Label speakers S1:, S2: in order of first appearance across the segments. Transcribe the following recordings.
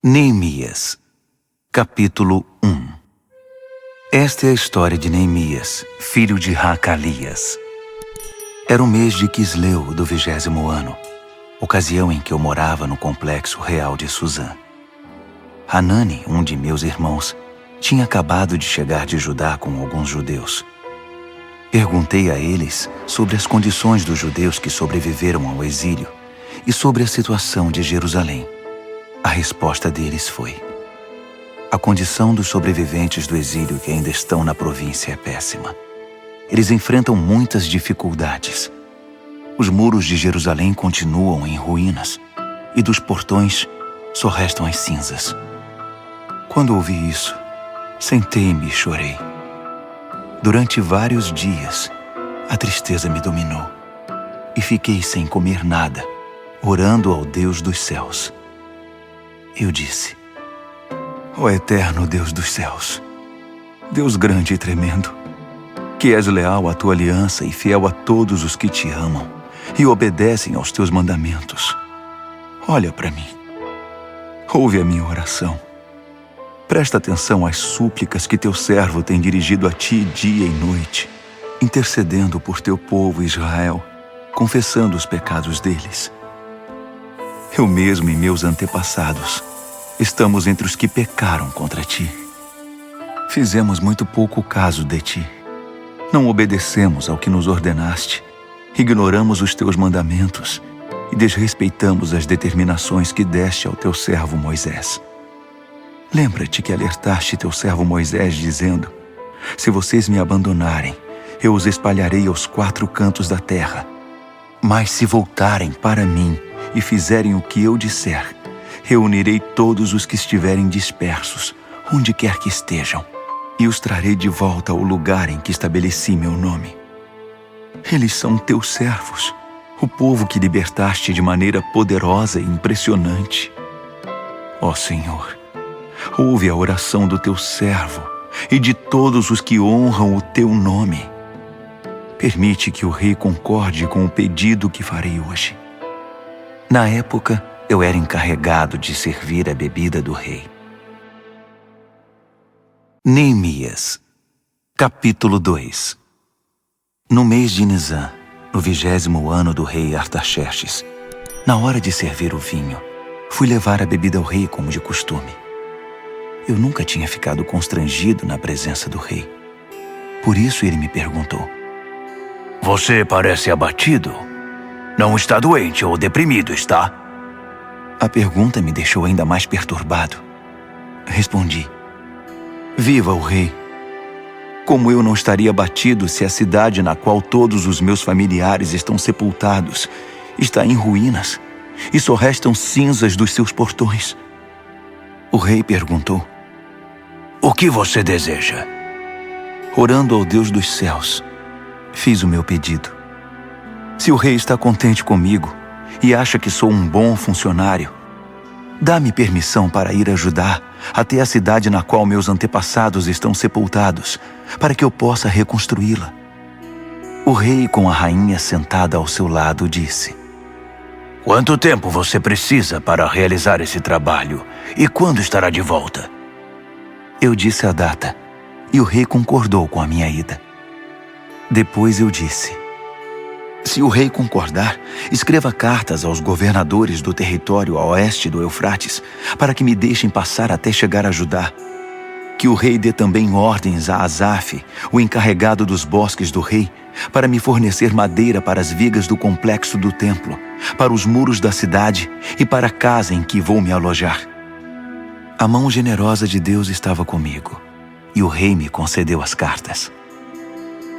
S1: Neemias, capítulo 1. Esta é a história de Neemias, filho de Hacalias. Era o mês de Quisleu do 20º ano, ocasião em que eu morava no complexo real de Suzã. Hanani, um de meus irmãos, tinha acabado de chegar de Judá com alguns judeus. Perguntei a eles sobre as condições dos judeus que sobreviveram ao exílio e sobre a situação de Jerusalém. A resposta deles foi: a condição dos sobreviventes do exílio que ainda estão na província é péssima. Eles enfrentam muitas dificuldades. Os muros de Jerusalém continuam em ruínas e dos portões só restam as cinzas. Quando ouvi isso, sentei-me e chorei. Durante vários dias, a tristeza me dominou e fiquei sem comer nada, orando ao Deus dos céus. Eu disse: ó eterno Deus dos céus, Deus grande e tremendo, que és leal à tua aliança e fiel a todos os que te amam e obedecem aos teus mandamentos, olha para mim, ouve a minha oração. Presta atenção às súplicas que teu servo tem dirigido a ti dia e noite, intercedendo por teu povo Israel, confessando os pecados deles. Eu mesmo e meus antepassados estamos entre os que pecaram contra ti. Fizemos muito pouco caso de ti. Não obedecemos ao que nos ordenaste, ignoramos os teus mandamentos e desrespeitamos as determinações que deste ao teu servo Moisés. Lembra-te que alertaste teu servo Moisés dizendo: se vocês me abandonarem, eu os espalharei aos 4 cantos da terra. Mas se voltarem para mim e fizerem o que eu disser, reunirei todos os que estiverem dispersos, onde quer que estejam, e os trarei de volta ao lugar em que estabeleci meu nome. Eles são teus servos, o povo que libertaste de maneira poderosa e impressionante. Ó Senhor, ouve a oração do teu servo e de todos os que honram o teu nome. Permite que o rei concorde com o pedido que farei hoje. Na época, eu era encarregado de servir a bebida do rei. Neemias, capítulo 2. No mês de Nisã, no 20º ano do rei Artaxerxes, na hora de servir o vinho, fui levar a bebida ao rei como de costume. Eu nunca tinha ficado constrangido na presença do rei. Por isso ele me perguntou: você parece abatido? Não está doente ou deprimido, está? A pergunta me deixou ainda mais perturbado. Respondi: viva o rei! Como eu não estaria abatido se a cidade na qual todos os meus familiares estão sepultados está em ruínas e só restam cinzas dos seus portões? O rei perguntou: o que você deseja? Orando ao Deus dos céus, fiz o meu pedido. Se o rei está contente comigo e acha que sou um bom funcionário, dá-me permissão para ir ajudar até a cidade na qual meus antepassados estão sepultados, para que eu possa reconstruí-la. O rei, com a rainha sentada ao seu lado, disse: quanto tempo você precisa para realizar esse trabalho e quando estará de volta? Eu disse a data e o rei concordou com a minha ida. Depois eu disse: se o rei concordar, escreva cartas aos governadores do território a oeste do Eufrates, para que me deixem passar até chegar a Judá. Que o rei dê também ordens a Asaf, o encarregado dos bosques do rei, para me fornecer madeira para as vigas do complexo do templo, para os muros da cidade e para a casa em que vou me alojar. A mão generosa de Deus estava comigo, e o rei me concedeu as cartas.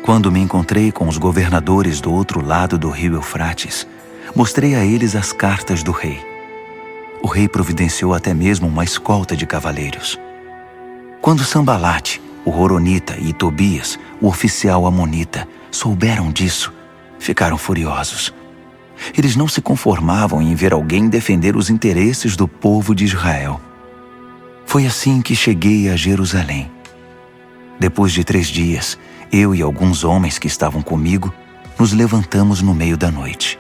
S1: Quando me encontrei com os governadores do outro lado do rio Eufrates, mostrei a eles as cartas do rei. O rei providenciou até mesmo uma escolta de cavaleiros. Quando Sambalate, o Horonita, e Tobias, o oficial amonita, souberam disso, ficaram furiosos. Eles não se conformavam em ver alguém defender os interesses do povo de Israel. Foi assim que cheguei a Jerusalém. Depois de 3 dias, eu e alguns homens que estavam comigo nos levantamos no meio da noite.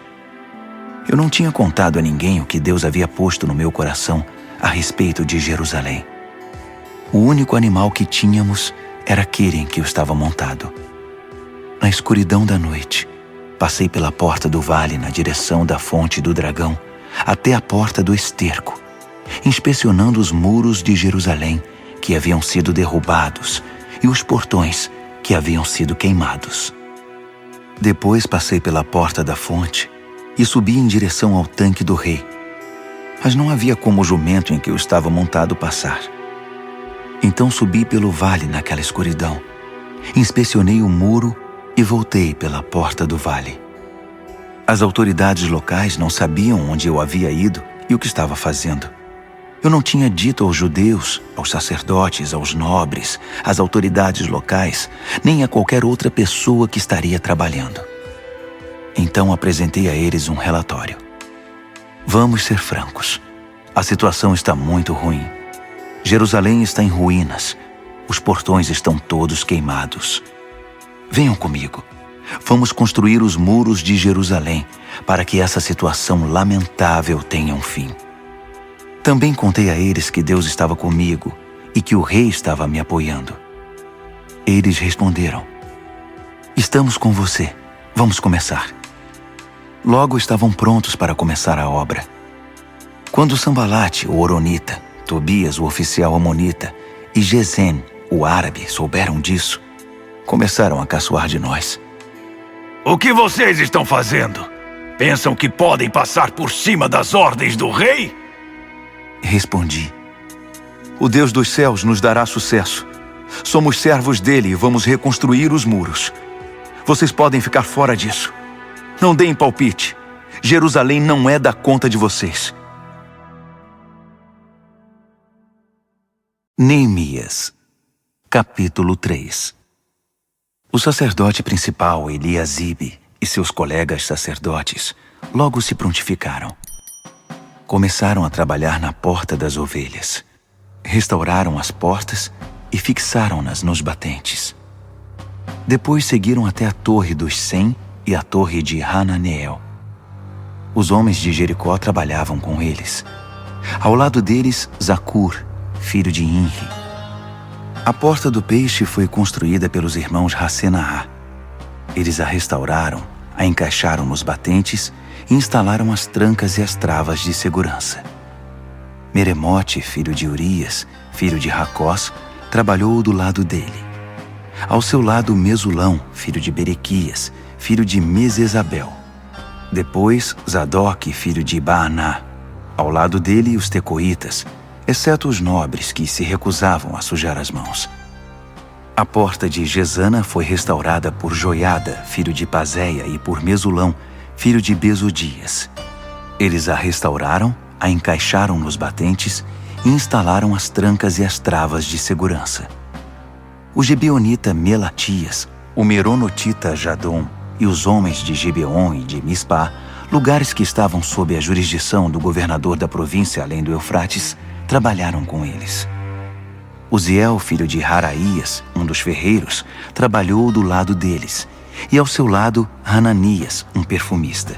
S1: Eu não tinha contado a ninguém o que Deus havia posto no meu coração a respeito de Jerusalém. O único animal que tínhamos era aquele em que eu estava montado. Na escuridão da noite, passei pela porta do vale na direção da fonte do dragão, até a porta do esterco, inspecionando os muros de Jerusalém que haviam sido derrubados e os portões que haviam sido queimados. Depois passei pela porta da fonte e subi em direção ao tanque do rei. Mas não havia como o jumento em que eu estava montado passar. Então subi pelo vale naquela escuridão, inspecionei o muro e voltei pela porta do vale. As autoridades locais não sabiam onde eu havia ido e o que estava fazendo. Eu não tinha dito aos judeus, aos sacerdotes, aos nobres, às autoridades locais, nem a qualquer outra pessoa que estaria trabalhando. Então apresentei a eles um relatório. Vamos ser francos. A situação está muito ruim. Jerusalém está em ruínas. Os portões estão todos queimados. Venham comigo. Vamos construir os muros de Jerusalém para que essa situação lamentável tenha um fim. Também contei a eles que Deus estava comigo e que o rei estava me apoiando. Eles responderam: estamos com você. Vamos começar. Logo estavam prontos para começar a obra. Quando Sambalate, o horonita, Tobias, o oficial amonita, e Gesem, o árabe, souberam disso, começaram a caçoar de nós.
S2: O que vocês estão fazendo? Pensam que podem passar por cima das ordens do rei?
S1: Respondi: o Deus dos céus nos dará sucesso. Somos servos dele e vamos reconstruir os muros. Vocês podem ficar fora disso. Não deem palpite. Jerusalém não é da conta de vocês. Neemias, capítulo 3. O sacerdote principal, Eliasibe, e seus colegas sacerdotes logo se prontificaram. Começaram a trabalhar na porta das ovelhas. Restauraram as portas e fixaram-nas nos batentes. Depois seguiram até a torre dos Sem e a torre de Hananeel. Os homens de Jericó trabalhavam com eles. Ao lado deles, Zacur, filho de Inri. A porta do peixe foi construída pelos irmãos Hassenaá. Eles a restauraram, a encaixaram nos batentes e instalaram as trancas e as travas de segurança. Meremote, filho de Urias, filho de Racós, trabalhou do lado dele. Ao seu lado, Mesulão, filho de Berequias, filho de Mesesabel. Depois, Zadok, filho de Baaná. Ao lado dele, os tecoitas, exceto os nobres que se recusavam a sujar as mãos. A porta de Gesana foi restaurada por Joiada, filho de Pazéia, e por Mesulão, filho de Besodias. Eles a restauraram, a encaixaram nos batentes e instalaram as trancas e as travas de segurança. O gibeonita Melatias, o meronotita Jadom e os homens de Gibeon e de Mispá, lugares que estavam sob a jurisdição do governador da província além do Eufrates, trabalharam com eles. Uziel, filho de Haraías, um dos ferreiros, trabalhou do lado deles, e ao seu lado Hananias, um perfumista.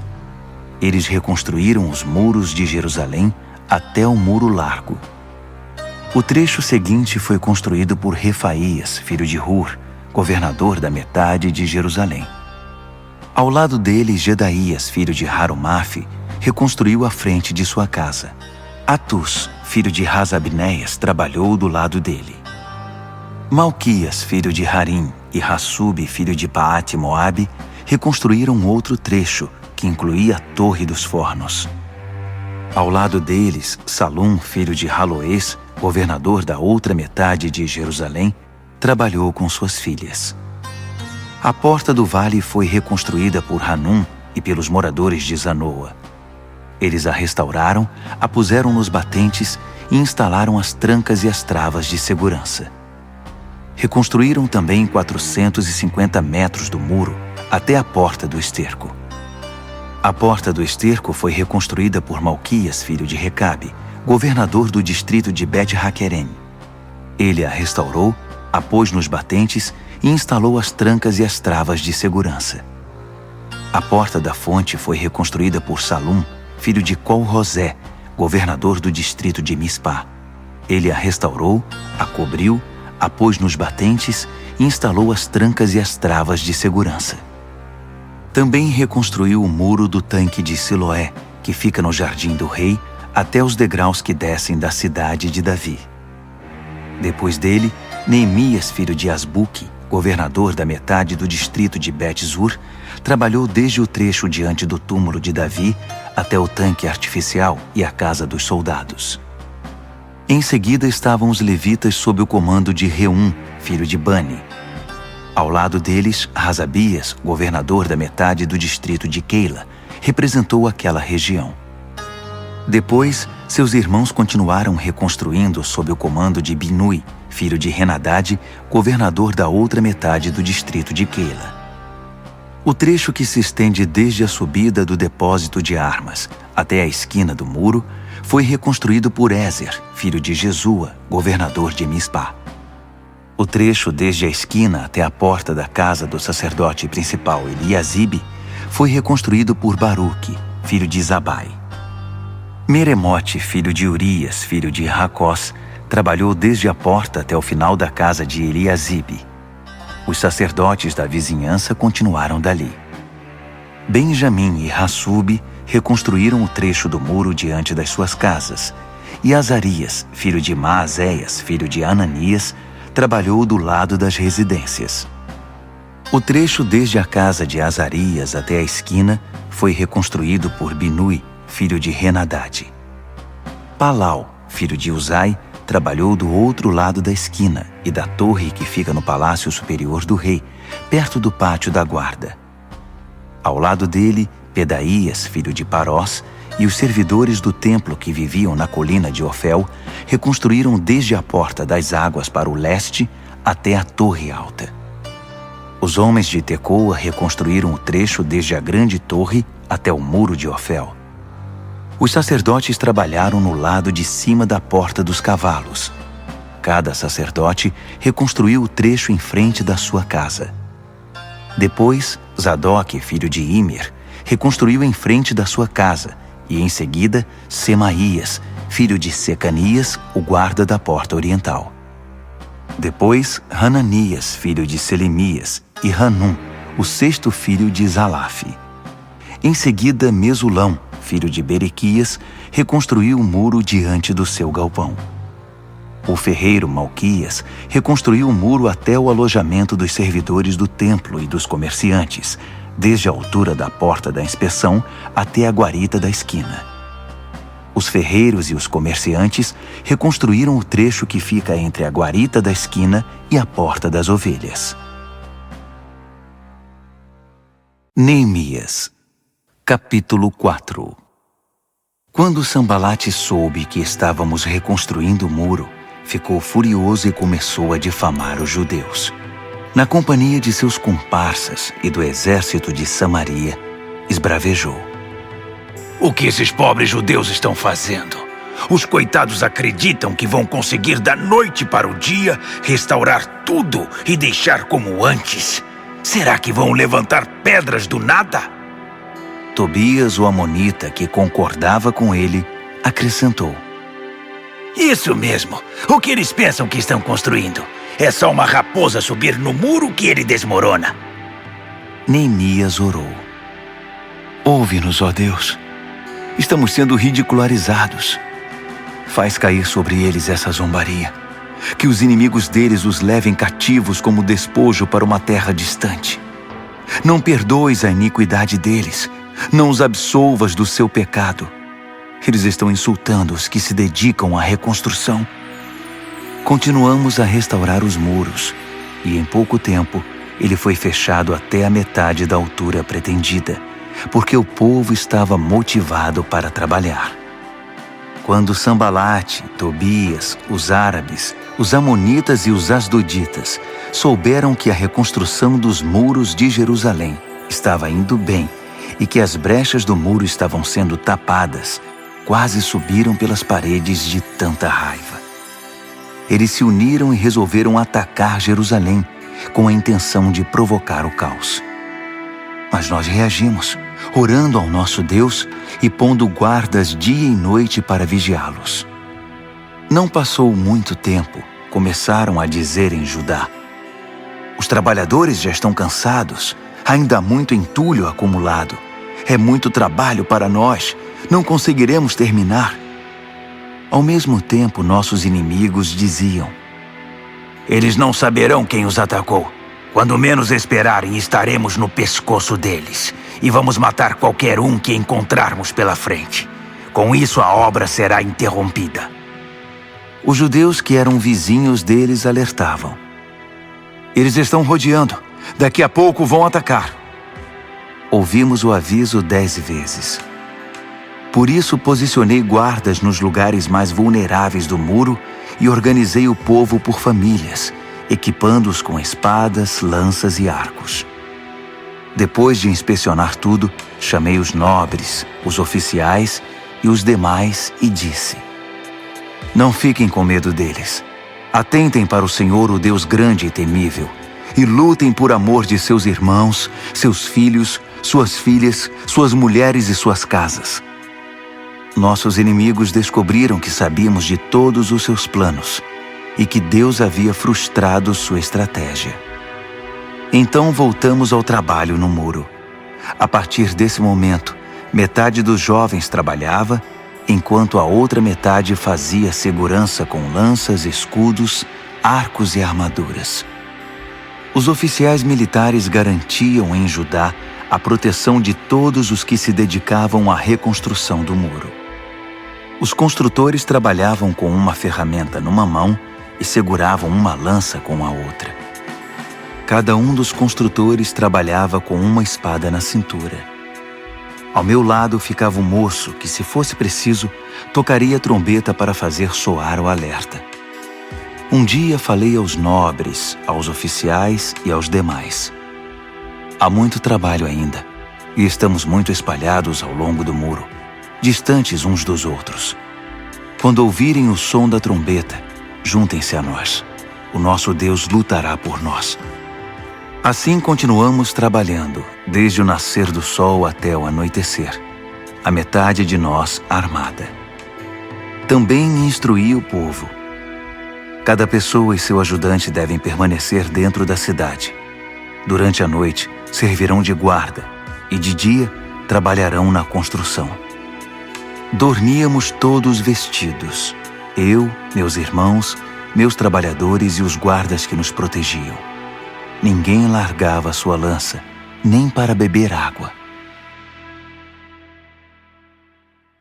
S1: Eles reconstruíram os muros de Jerusalém até o muro largo. O trecho seguinte foi construído por Refaías, filho de Hur, governador da metade de Jerusalém. Ao lado dele, Gedaías, filho de Harumaf, reconstruiu a frente de sua casa. Atus, filho de Hasabneias, trabalhou do lado dele. Malquias, filho de Harim, e Hassub, filho de Paate-Moabe, reconstruíram outro trecho, que incluía a Torre dos Fornos. Ao lado deles, Salum, filho de Haloés, governador da outra metade de Jerusalém, trabalhou com suas filhas. A porta do vale foi reconstruída por Hanum e pelos moradores de Zanoa. Eles a restauraram, a puseram nos batentes e instalaram as trancas e as travas de segurança. Reconstruíram também 450 metros do muro até a porta do esterco. A porta do esterco foi reconstruída por Malquias, filho de Recabe, governador do distrito de Bet-Haquerem. Ele a restaurou, a pôs nos batentes e instalou as trancas e as travas de segurança. A porta da fonte foi reconstruída por Salum, filho de Col-Rosé, governador do distrito de Mispá. Ele a restaurou, a cobriu, a pôs nos batentes e instalou as trancas e as travas de segurança. Também reconstruiu o muro do tanque de Siloé, que fica no jardim do rei, até os degraus que descem da cidade de Davi. Depois dele, Neemias, filho de Asbuque, governador da metade do distrito de Bet-Zur, trabalhou desde o trecho diante do túmulo de Davi até o tanque artificial e a casa dos soldados. Em seguida estavam os levitas sob o comando de Reum, filho de Bani. Ao lado deles, Hasabias, governador da metade do distrito de Keila, representou aquela região. Depois, seus irmãos continuaram reconstruindo sob o comando de Binui, filho de Henadade, governador da outra metade do distrito de Keila. O trecho que se estende desde a subida do depósito de armas até a esquina do muro foi reconstruído por Ézer, filho de Jesua, governador de Mispá. O trecho desde a esquina até a porta da casa do sacerdote principal Eliasibe foi reconstruído por Baruque, filho de Zabai. Meremote, filho de Urias, filho de Racós, trabalhou desde a porta até o final da casa de Eliasibe. Os sacerdotes da vizinhança continuaram dali. Benjamim e Hassube reconstruíram o trecho do muro diante das suas casas, e Azarias, filho de Maazéias, filho de Ananias, trabalhou do lado das residências. O trecho desde a casa de Azarias até a esquina foi reconstruído por Binui, filho de Henadade. Palau, filho de Uzai, trabalhou do outro lado da esquina e da torre que fica no palácio superior do rei, perto do pátio da guarda. Ao lado dele, Pedaías, filho de Parós, e os servidores do templo que viviam na colina de Ofel reconstruíram desde a porta das águas para o leste até a torre alta. Os homens de Tecoa reconstruíram o trecho desde a grande torre até o muro de Ofel. Os sacerdotes trabalharam no lado de cima da porta dos cavalos. Cada sacerdote reconstruiu o trecho em frente da sua casa. Depois, Zadok, filho de Imer, reconstruiu em frente da sua casa, e em seguida, Semaías, filho de Secanias, o guarda da porta oriental. Depois, Hananias, filho de Selemias, e Hanum, o sexto filho de Zalaf. Em seguida, Mesulão, filho de Berequias, reconstruiu o muro diante do seu galpão. O ferreiro Malquias reconstruiu o muro até o alojamento dos servidores do templo e dos comerciantes, desde a altura da porta da inspeção até a guarita da esquina. Os ferreiros e os comerciantes reconstruíram o trecho que fica entre a guarita da esquina e a porta das ovelhas. Neemias, capítulo 4. Quando Sambalate soube que estávamos reconstruindo o muro, ficou furioso e começou a difamar os judeus. Na companhia de seus comparsas e do exército de Samaria, esbravejou:
S2: O que esses pobres judeus estão fazendo? Os coitados acreditam que vão conseguir da noite para o dia restaurar tudo e deixar como antes. Será que vão levantar pedras do nada?
S1: Tobias, o amonita, que concordava com ele, acrescentou:
S2: Isso mesmo. O que eles pensam que estão construindo? É só uma raposa subir no muro que ele desmorona.
S1: Neemias orou: Ouve-nos, ó Deus. Estamos sendo ridicularizados. Faz cair sobre eles essa zombaria. Que os inimigos deles os levem cativos como despojo para uma terra distante. Não perdoes a iniquidade deles. Não os absolvas do seu pecado. Eles estão insultando os que se dedicam à reconstrução. Continuamos a restaurar os muros, e em pouco tempo ele foi fechado até a metade da altura pretendida, porque o povo estava motivado para trabalhar. Quando Sambalate, Tobias, os árabes, os amonitas e os asdoditas souberam que a reconstrução dos muros de Jerusalém estava indo bem e que as brechas do muro estavam sendo tapadas, quase subiram pelas paredes de tanta raiva. Eles se uniram e resolveram atacar Jerusalém com a intenção de provocar o caos. Mas nós reagimos, orando ao nosso Deus e pondo guardas dia e noite para vigiá-los. Não passou muito tempo, começaram a dizer em Judá: os trabalhadores já estão cansados, ainda há muito entulho acumulado. É muito trabalho para nós, não conseguiremos terminar. Ao mesmo tempo, nossos inimigos diziam: eles não saberão quem os atacou. Quando menos esperarem, estaremos no pescoço deles e vamos matar qualquer um que encontrarmos pela frente. Com isso, a obra será interrompida. Os judeus que eram vizinhos deles alertavam: eles estão rodeando, daqui a pouco vão atacar. Ouvimos o aviso 10 vezes. Por isso posicionei guardas nos lugares mais vulneráveis do muro e organizei o povo por famílias, equipando-os com espadas, lanças e arcos. Depois de inspecionar tudo, chamei os nobres, os oficiais e os demais e disse: não fiquem com medo deles. Atentem para o Senhor, o Deus grande e temível, e lutem por amor de seus irmãos, seus filhos, suas filhas, suas mulheres e suas casas. Nossos inimigos descobriram que sabíamos de todos os seus planos e que Deus havia frustrado sua estratégia. Então voltamos ao trabalho no muro. A partir desse momento, metade dos jovens trabalhava, enquanto a outra metade fazia segurança com lanças, escudos, arcos e armaduras. Os oficiais militares garantiam em Judá a proteção de todos os que se dedicavam à reconstrução do muro. Os construtores trabalhavam com uma ferramenta numa mão e seguravam uma lança com a outra. Cada um dos construtores trabalhava com uma espada na cintura. Ao meu lado ficava um moço que, se fosse preciso, tocaria a trombeta para fazer soar o alerta. Um dia falei aos nobres, aos oficiais e aos demais: há muito trabalho ainda, e estamos muito espalhados ao longo do muro, distantes uns dos outros. Quando ouvirem o som da trombeta, juntem-se a nós. O nosso Deus lutará por nós. Assim continuamos trabalhando, desde o nascer do sol até o anoitecer, a metade de nós armada. Também instruí o povo: cada pessoa e seu ajudante devem permanecer dentro da cidade. Durante a noite, servirão de guarda, e de dia trabalharão na construção. Dormíamos todos vestidos, eu, meus irmãos, meus trabalhadores e os guardas que nos protegiam. Ninguém largava sua lança, nem para beber água.